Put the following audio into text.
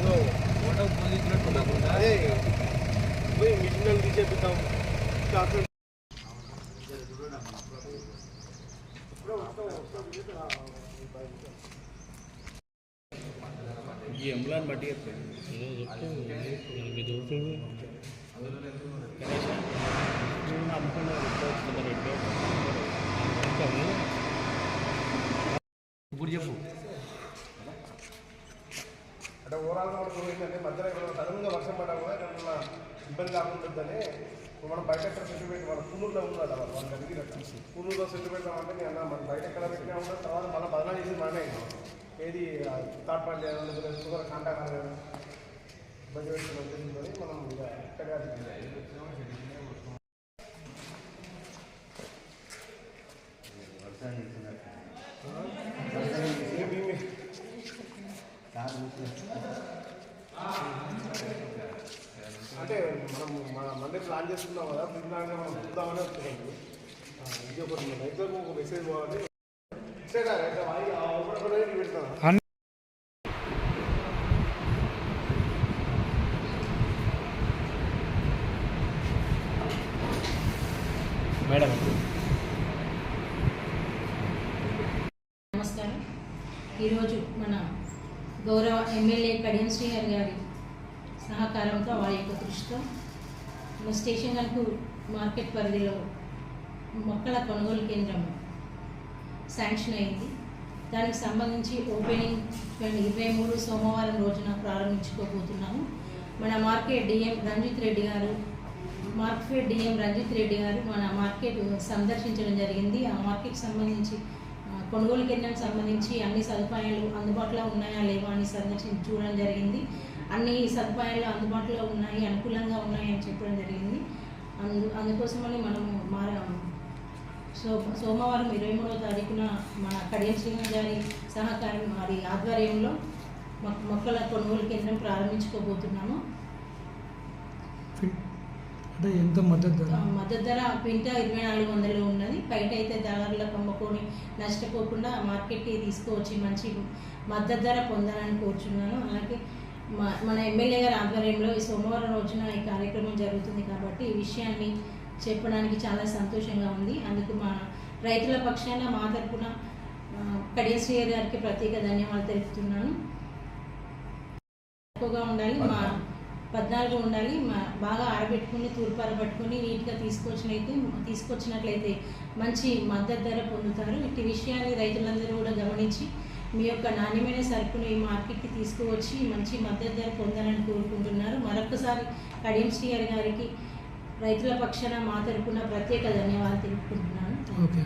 ఏదో అదే పోయి మిషన్లు తీసేపిద్దాం. ఈ ఎంప్లాయ్ బట్టి ఇప్పుడు చెప్పు. అంటే ఓవరాల్గా మనకు ఏంటంటే మధ్యలో సడన్గా వర్షం పడ్డా కూడా ఏమన్నా ఇబ్బంది కాకుంటుందని మనం బయట ఎక్కడ సెంటిమెంట్ మన కూనూరులో ఉన్నదా వాళ్ళకి అడిగినట్టు కూనూరులో సెంటిమెంట్ అంటే నేను అన్నా మన బయట ఎక్కడ పెట్టినా ఉండదు. తర్వాత మళ్ళీ బదనా చేసి మనమే ఏది థర్డ్ పార్టీ షుగర్ కాంటాక్ట్ ఇబ్బంది పెట్టిన ఉద్దేశంతో మనం ఇక ఎక్కడ అంటే మనం మన మండే ప్లాన్ చేస్తున్నాం కదా, ప్లాన్ మనం చూద్దామని వస్తున్నాం. ఇది ఒకటి రైతులకు ఒక మెసేజ్ పోవాలి. పెడతాను మేడం. నమస్కారం. ఈరోజు మన గౌరవ ఎమ్మెల్యే కడియం శ్రీహరి గారి సహకారంతో వారి యొక్క దృష్టితో మన స్టేషన్ గన్పూర్ మార్కెట్ పరిధిలో మొక్కల కొనుగోలు కేంద్రం శాంక్షన్ అయింది. దానికి సంబంధించి ఓపెనింగ్ 23 సోమవారం రోజున ప్రారంభించుకోబోతున్నాము. మన మార్కెట్ డిఎం రంజిత్ రెడ్డి గారు మన మార్కెట్ సందర్శించడం జరిగింది. ఆ మార్కెట్ సంబంధించి కొనుగోలు కేంద్రానికి సంబంధించి అన్ని సదుపాయాలు అందుబాటులో ఉన్నాయా లేవా అని సందర్శించి చూడడం జరిగింది. అన్ని సదుపాయాలు అందుబాటులో ఉన్నాయి, అనుకూలంగా ఉన్నాయని చెప్పడం జరిగింది. అందుకోసమని మనము సోమవారం 23వ తారీఖున మన కడియం శ్రీహరి గారి సహకారం వారి ఆధ్వర్యంలో మొక్కల కొనుగోలు కేంద్రం ప్రారంభించుకోబోతున్నాము. అంటే ఎంత మద్దతు ధర క్వింట 2400 ఉన్నది. బయట అయితే దళారులకు అమ్ముకొని నష్టపోకుండా మార్కెట్కి తీసుకువచ్చి మంచి మద్దతు ధర పొందాలని కోరుచున్నాను. అలాగే మన ఎమ్మెల్యే గారి ఆధ్వర్యంలో ఈ సోమవారం రోజున ఈ కార్యక్రమం జరుగుతుంది కాబట్టి ఈ విషయాన్ని చెప్పడానికి చాలా సంతోషంగా ఉంది. అందుకు మా రైతుల పక్షాన మా తరపున కడియం శ్రీహరి గారికి ప్రత్యేక ధన్యవాదాలు తెలుపుతున్నాను. ఎక్కువగా ఉండాలి, మా 14 ఉండాలి, బాగా ఆరబెట్టుకుని తూర్పారబట్టుకుని నీట్గా తీసుకొచ్చినట్లయితే మంచి మద్దతు ధర పొందుతారు. ఇట్టి విషయాన్ని రైతులందరూ కూడా గమనించి మీ యొక్క నాణ్యమైన సరుకును ఈ మార్కెట్కి తీసుకువచ్చి మంచి మద్దతు ధర పొందాలని కోరుకుంటున్నారు. మరొకసారి కడియం శ్రీహరి గారికి రైతుల పక్షాన మా తరపున ప్రత్యేక ధన్యవాదాలు తెలుపుకుంటున్నాను. ఓకే.